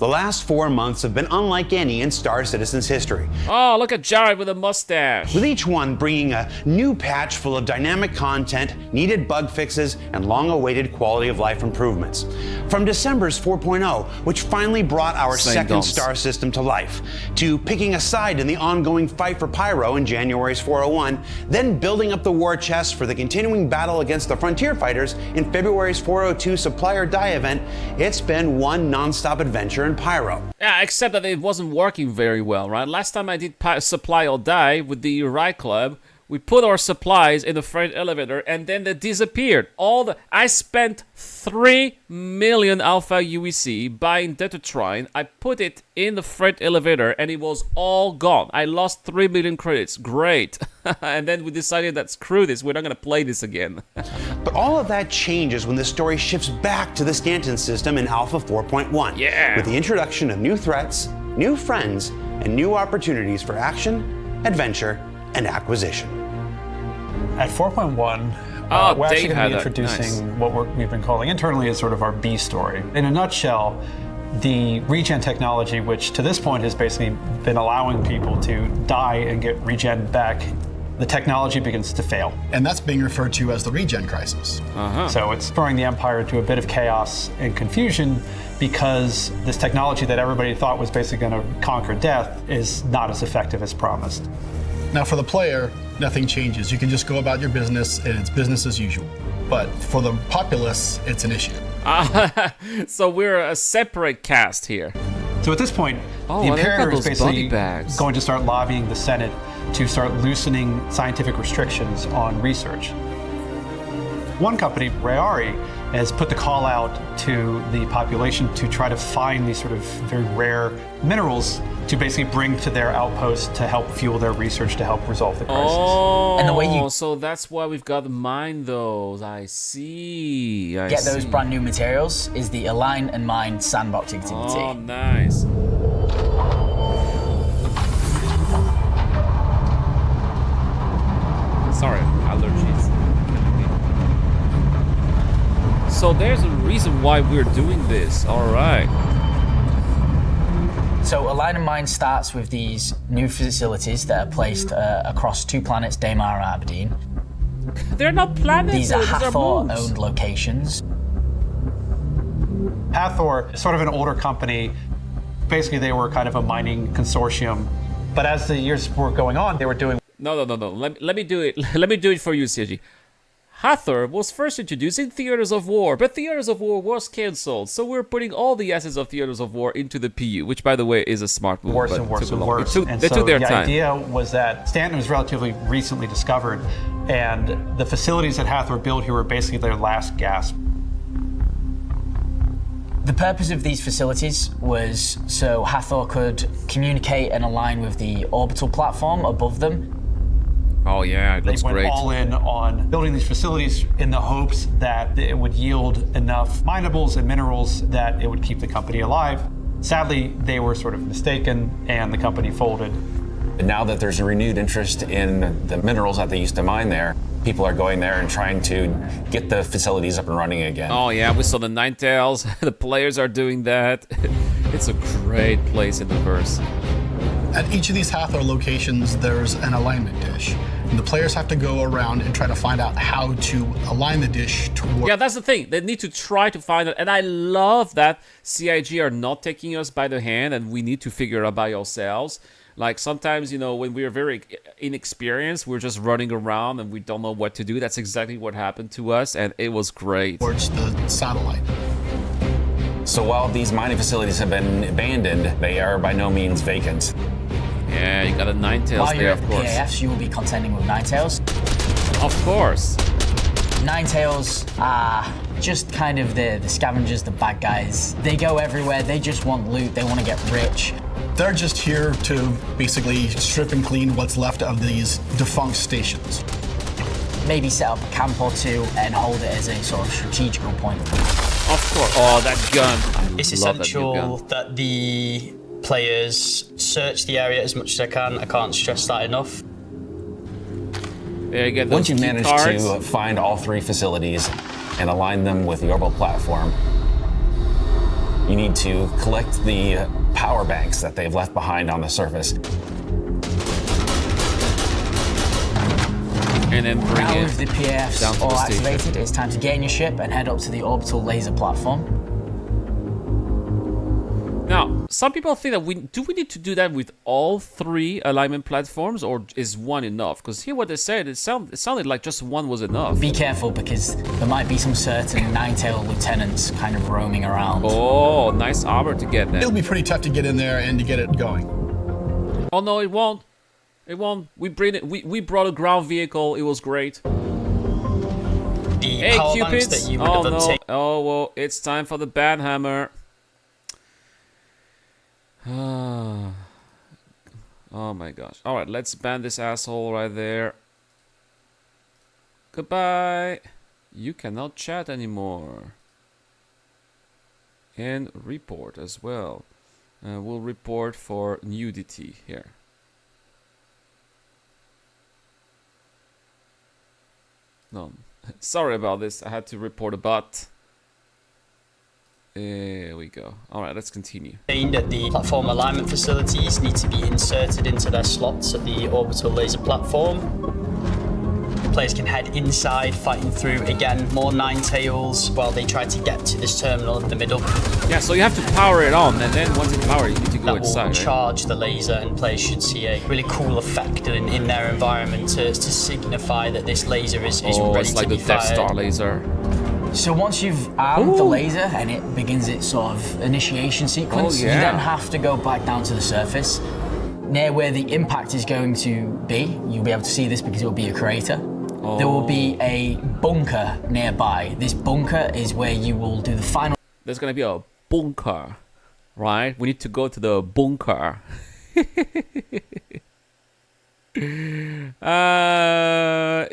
The last 4 months have been unlike any in Star Citizen's history. Oh, look at Jared with a mustache. With each one bringing a new patch full of dynamic content, needed bug fixes, and long-awaited quality of life improvements. From December's 4.0, which finally brought our second star system to life, to picking a side in the ongoing fight for Pyro in January's 401, then building up the war chest for the continuing battle against the Frontier Fighters in February's 402 Supply or Die event, it's been one non-stop adventure in Pyro. Yeah, except that it wasn't working very well, right? Last time I did Supply or Die with the Ride Club, we put our supplies in the freight elevator and then they disappeared. I spent 3 million Alpha UEC buying Datatrine. I put it in the freight elevator and it was all gone. I lost 3 million credits. Great. And then we decided that screw this, we're not going to play this again. But all of that changes when the story shifts back to the Stanton system in Alpha 4.1. Yeah. With the introduction of new threats, new friends, and new opportunities for action, adventure, and acquisition. At 4.1, we're actually going to be introducing what we've been calling internally as sort of our B story. In a nutshell, the regen technology, which to this point has basically been allowing people to die and get regen back, the technology begins to fail. And that's being referred to as the regen crisis. So it's throwing the Empire into a bit of chaos and confusion because this technology that everybody thought was basically going to conquer death is not as effective as promised. Now for the player, nothing changes. You can just go about your business and it's business as usual. But for the populace, it's an issue. So we're a separate cast here. So at this point, the Imperator is basically going to start lobbying the Senate to start loosening scientific restrictions on research. One company, Rayari, has put the call out to the population to try to find these sort of very rare minerals to basically bring to their outpost to help fuel their research to help resolve the crisis. Oh, and the way so that's why we've got to mine those. I see. Get those brand new materials is the Align and Mine sandbox activity. Oh, nice. Sorry, allergies. So there's a reason why we're doing this. All right. So Align and Mine starts with these new facilities that are placed across 2 planets, Daymar and Aberdeen. They're not planets. These are Hatheror-owned locations. Hatheror is sort of an older company. Basically, they were kind of a mining consortium. But as the years were going on, they were doing... No. Let me do it. Let me do it for you, Sergi. Hatheror was first introduced in Theaters of War, but Theaters of War was cancelled, so we're putting all the assets of Theaters of War into the PU, which, by the way, is a smart move. Worse and worse and worse. They took their time. The idea was that Stanton was relatively recently discovered, and the facilities that Hatheror built here were basically their last gasp. The purpose of these facilities was so Hatheror could communicate and align with the orbital platform above them. Oh yeah, it looks great. They went all in on building these facilities in the hopes that it would yield enough minables and minerals that it would keep the company alive. Sadly, they were sort of mistaken and the company folded. And now that there's a renewed interest in the minerals that they used to mine there, people are going there and trying to get the facilities up and running again. Oh yeah, we saw the Ninetales. The players are doing that. It's a great place in the verse. At each of these Hatheror locations, there's an alignment dish. And the players have to go around and try to find out how to align the dish toward... Yeah, that's the thing. They need to try to find it. And I love that CIG are not taking us by the hand and we need to figure it out by ourselves. Like sometimes, you know, when we're very inexperienced, we're just running around and we don't know what to do. That's exactly what happened to us, and it was great. Towards the satellite. So while these mining facilities have been abandoned, they are by no means vacant. Yeah, you got a Ninetales there, of course. PAFs, you will be contending with Ninetales. Of course. Ninetales are just kind of the scavengers, the bad guys. They go everywhere, they just want loot, they want to get rich. They're just here to basically strip and clean what's left of these defunct stations. Maybe set up a camp or two and hold it as a sort of strategical point. Of course. Oh, that gun. It's essential that the players search the area as much as they can. I can't stress that enough. Yeah, you get those Once you've managed cards to find all 3 facilities and align them with the orbital platform, You need to collect the power banks that they've left behind on the surface. And then bring Now it with the PAFs down to all the station. activated, it's time to get in your ship and head up to the orbital laser platform. Now, some people think that we need to do that with all 3 alignment platforms, or is one enough? Because here what they said, it sounded like just one was enough. Be careful because there might be some certain nine-tailed lieutenants kind of roaming around. Oh, nice armor to get then. It'll be pretty tough to get in there and to get it going. Oh no, it won't. It won't. We brought a ground vehicle. It was great. The Hey, power Cupid. banks that you would Oh have no. obtained. Oh well, it's time for the banhammer. Oh my gosh. All right, let's ban this asshole right there. Goodbye. You cannot chat anymore. And report as well. We'll report for nudity here. No, sorry about this. I had to report a bot. There we go. All right, let's continue. At the platform alignment facilities need to be inserted into their slots at the orbital laser platform. Players can head inside, fighting through, again, more nine-tails while they try to get to this terminal in the middle. Yeah, so you have to power it on, and then once it's powered, you need to go That inside, will right? charge the laser, and players should see a really cool effect in their environment to signify that this laser is Oh, ready it's like to the be Death fired. Star laser. So once you've armed the laser and it begins its sort of initiation sequence, Oh, yeah. you then have to go back down to the surface. Near where the impact is going to be, you'll be able to see this because it will be a crater. There will be a bunker nearby. This bunker is where you will do the final. There's gonna be a bunker, right? We need to go to the bunker.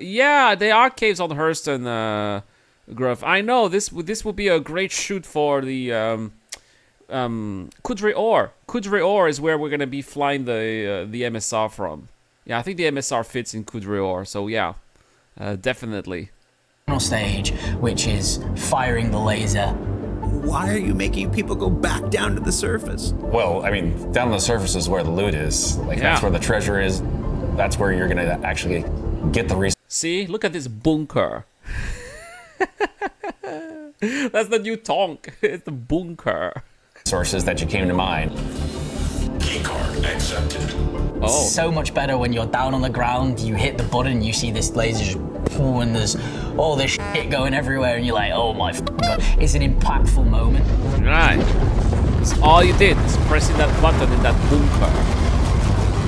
Yeah, there are caves on Hurston, Gruff. I know this would be a great shoot for the Kudri Ore. Kudri Ore is where we're gonna be flying the MSR from. Yeah, I think the MSR fits in Kudri Ore, so yeah, definitely. Final stage, which is firing the laser. Why are you making people go back down to the surface? Well, I mean, down on the surface is where the loot is. Like, that's where the treasure is. That's where you're gonna actually get the resources. See, look at this bunker. That's the new tonk. It's the bunker. Sources that you came to mine. Keycard accepted. Oh, So much better when you're down on the ground, you hit the button, you see this laser just pull, and there's all this shit going everywhere, and you're like, oh my god. It's an impactful moment. right. That's all you did is pressing that button in that bunker.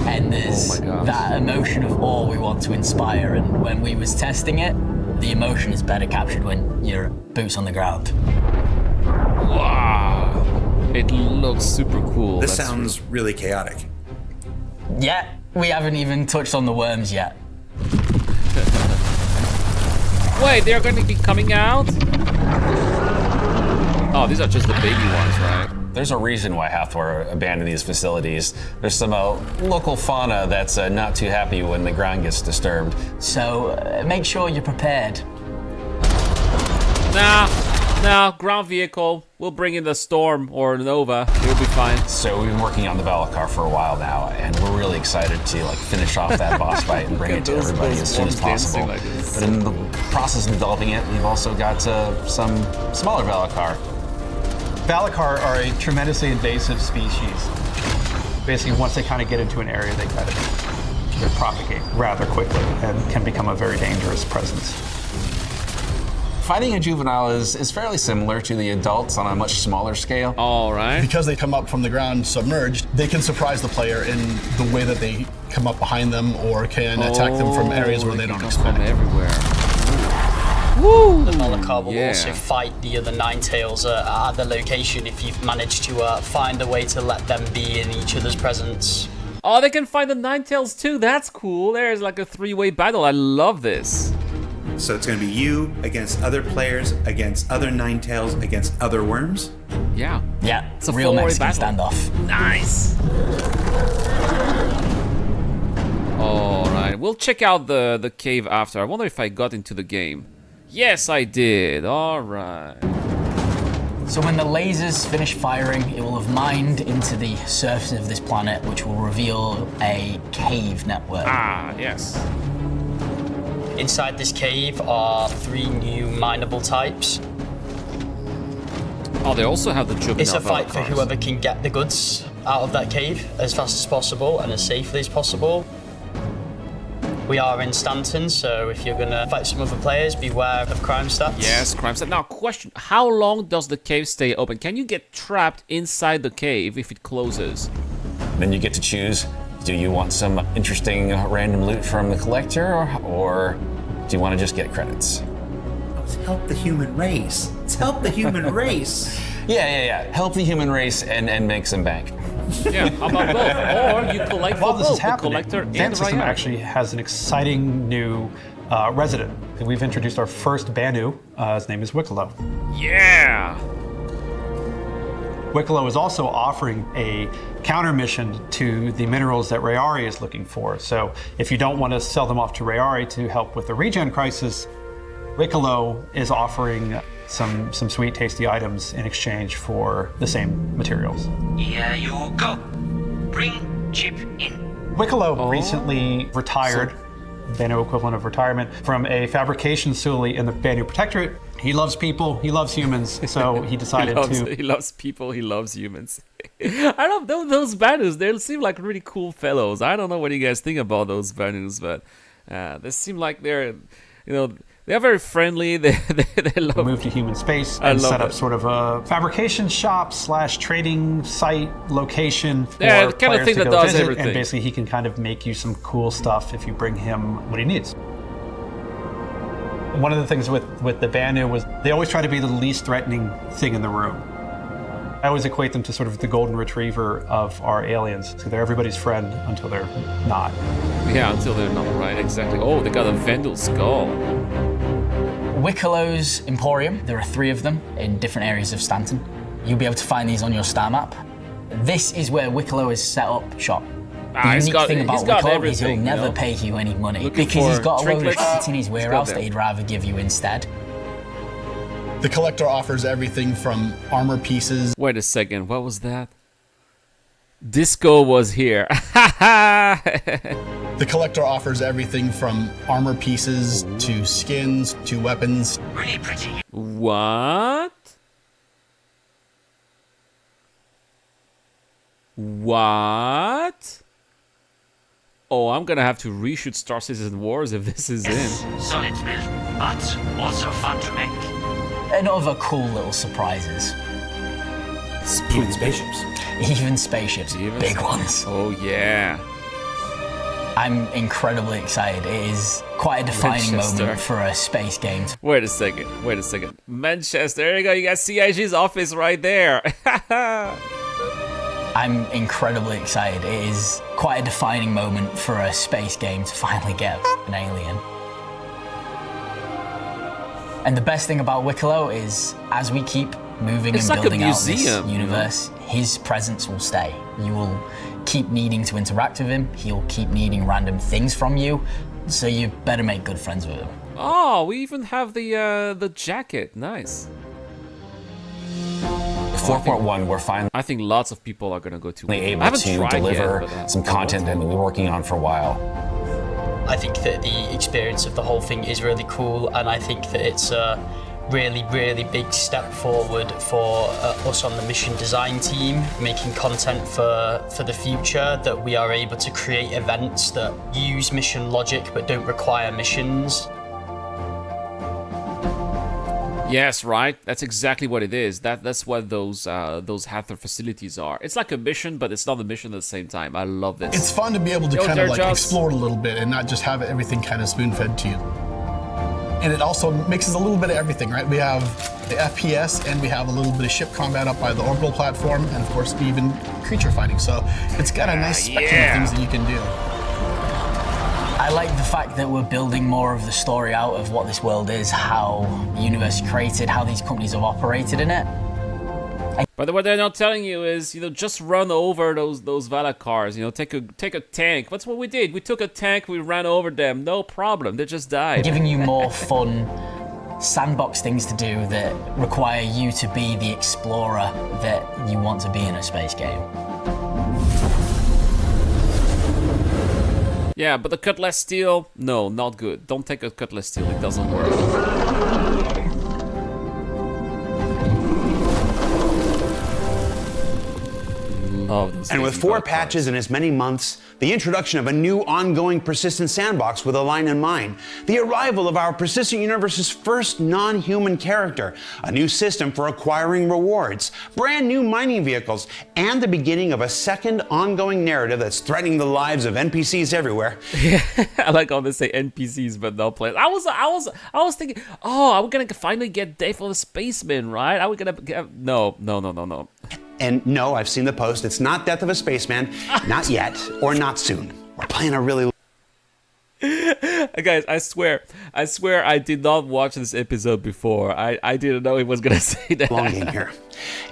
And there's Oh my gosh. that emotion of awe we want to inspire. And when we was testing it, the emotion is better captured when you're boots on the ground. Wow. It looks super cool. This That's sounds really chaotic. Yeah, we haven't even touched on the worms yet. Wait, they're going to be coming out? Oh, these are just the baby ones, right? There's a reason why Hatheror abandoned these facilities. There's some local fauna that's not too happy when the ground gets disturbed. So make sure you're prepared. Nah, ground vehicle. We'll bring in the Storm or Nova. It'll be fine. So we've been working on the Valakar for a while now, and we're really excited to finish off that boss fight and bring it to everybody as soon as possible. Like this. But in the process of developing it, we've also got some smaller Valakar. Valakar are a tremendously invasive species. Basically, once they kind of get into an area, they kind of propagate rather quickly and can become a very dangerous presence. Fighting a juvenile is fairly similar to the adults on a much smaller scale. All right. Because they come up from the ground submerged, they can surprise the player in the way that they come up behind them or can attack them from areas where they don't From expect. everywhere. The Valakar will Yeah. also fight the other nine-tails at the location if you've managed to find a way to let them be in each other's presence. Oh, they can find the Ninetales too. That's cool. There's like a three-way battle. I love this. So it's going to be you against other players, against other Ninetales, against other worms? Yeah. Yeah, It's a real four-way Mexican battle. standoff. Nice. All right. We'll check out the cave after. I wonder if I got into the game. Yes, I did. All right. So when the lasers finish firing, it will have mined into the surface of this planet, which will reveal a cave network. Ah, yes. Inside this cave are 3 new mineable types. Oh, they also have the juvenile It's a fight for Valakars. whoever can get the goods out of that cave as fast as possible and as safely as possible. We are in Stanton, so if you're gonna fight some other players, beware of crime stats. Yes, crime stat. Now, question: how long does the cave stay open? Can you get trapped inside the cave if it closes? Then you get to choose, do you want some interesting random loot from the collector, or do you want to just get credits? Let's help the human race. Let's help the human race. Yeah. Help the human race and make some bank. Yeah, how about both? Or you collect for While this both, is happening, the collector Van and the System Rayari. actually has an exciting new resident. We've introduced our first Banu. His name is Wiccolo. Yeah! Wiccolo is also offering a counter mission to the minerals that Rayari is looking for. So if you don't want to sell them off to Rayari to help with the regen crisis, Wiccolo is offering some sweet, tasty items in exchange for the same materials. Here you go. Bring chip in. Wiccolo recently retired, Banu equivalent of retirement, from a fabrication facility in the Banu Protectorate. He loves people, he loves humans, so he decided He loves people, he loves humans. I love those Banus. They seem like really cool fellows. I don't know what you guys think about those Banus, but they seem like they're very friendly. They love move to human space and set up sort of a fabrication shop / trading site location for the kind of players thing to that go does visit, everything. and basically he can kind of make you some cool stuff if you bring him what he needs. One of the things with the Banu was they always try to be the least threatening thing in the room. I always equate them to sort of the golden retriever of our aliens. So they're everybody's friend until they're not. Yeah, until they're not, right, exactly. Oh, they got a Vendel skull. Wiccolo's Emporium, there are 3 of them in different areas of Stanton. You'll be able to find these on your star map. This is where Wiccolo has set up shop. The unique thing about Wiccolo is he'll never pay you any money because he's got a load of shit in his warehouse that he'd rather give you instead. The collector offers everything from armor pieces. Wait a second, what was that? Disco was here. The collector offers everything from armor pieces to skins to weapons. Really pretty. What? What? Oh, I'm gonna have to reshoot Star Citizen Wars if this is in. Solid build, but also fun to make. And other cool little surprises. Even spaceships. Even spaceships, big ones. Oh yeah. I'm incredibly excited. It is quite a defining Manchester. moment for a space game. Wait a second. Manchester, there you go, you got CIG's office right there. I'm incredibly excited. It is quite a defining moment for a space game to finally get an alien. And the best thing about Wiccolo is, as we keep moving It's and like a building out this museum, universe, his presence will stay. You will keep needing to interact with him. He'll keep needing random things from you. So you better make good friends with him. Oh, we even have the jacket. Nice. 4.1, we're finally I think lots of people are gonna go to. able to deliver some content that we've been working on for a while. I think that the experience of the whole thing is really cool, and I think that it's a really, really big step forward for us on the mission design team, making content for the future, that we are able to create events that use mission logic but don't require missions. Yes, right. That's exactly what it is. That's what those Hatheror facilities are. It's like a mission, but it's not a mission at the same time. I love this. It's fun to be able to Yo, kind of like Joss. explore a little bit and not just have everything kind of spoon-fed to you. And it also mixes a little bit of everything, right? We have the FPS and we have a little bit of ship combat up by the orbital platform, and of course even creature fighting. So it's got a nice spectrum of things that you can do. I like the fact that we're building more of the story out of what this world is, how the universe is created, how these companies have operated in it. But what they're not telling you is, just run over those Valakars. Take a tank. That's what we did. We took a tank, we ran over them. No problem. They just died. Giving you more fun sandbox things to do that require you to be the explorer that you want to be in a space game. Yeah, but the Cutlass Steel, no, not good. Don't take a Cutlass Steel, it doesn't work. And with 4 patches in as many months, the introduction of a new ongoing persistent sandbox with a line in mind, the arrival of our persistent universe's first non-human character, a new system for acquiring rewards, brand new mining vehicles, and the beginning of a second ongoing narrative that's threatening the lives of NPCs everywhere. Yeah, I like how they say NPCs but no players. I was thinking, oh, are we gonna finally get Dave for the Spaceman, right? Are we gonna get... No. And no, I've seen the post. It's not Death of a Spaceman, not yet, or not soon. We're playing a really... Guys, I swear I did not watch this episode before. I didn't know he was gonna say that. Long game here.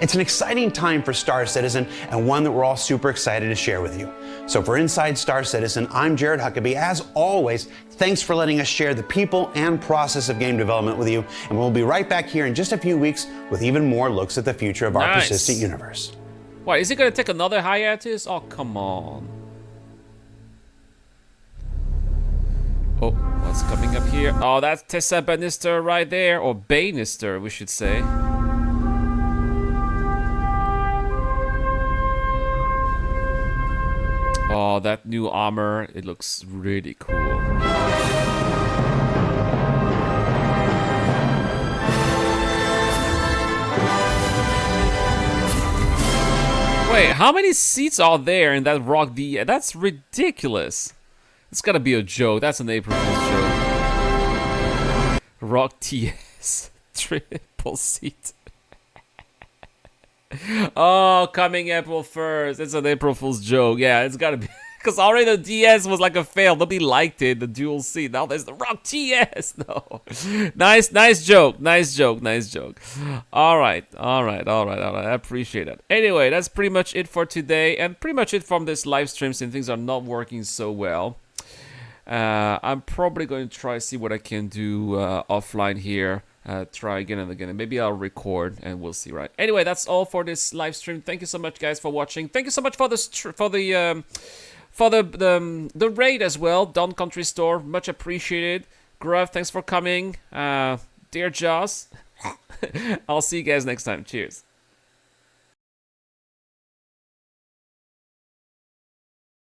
It's an exciting time for Star Citizen, and one that we're all super excited to share with you. So for Inside Star Citizen, I'm Jared Huckabee. As always, thanks for letting us share the people and process of game development with you, and we'll be right back here in just a few weeks with even more looks at the future of our persistent universe. Why, is he gonna take another hiatus? Oh, come on. Oh, what's coming up here? Oh, that's Tessa Bannister right there, or Bannister, we should say. Oh, that new armor, it looks really cool. Wait, how many seats are there in that Rock D? That's ridiculous. It's gotta be a joke. That's an April Fool's joke. Rock TS. Triple seat. Oh, coming April 1st. It's an April Fool's joke. Yeah, it's gotta be. Because already the DS was like a fail. Nobody liked it, the dual seat. Now there's the Rock TS. No. Nice joke. All right. I appreciate it. Anyway, that's pretty much it for today. And pretty much it from this live stream since things are not working so well. I'm probably going to try see what I can do offline here. Try again and again, and maybe I'll record, and we'll see. Right. Anyway, that's all for this live stream. Thank you so much, guys, for watching. Thank you so much for this for the raid as well. Dawn Country Store, much appreciated. Gruff, thanks for coming. Dear Joss, I'll see you guys next time. Cheers.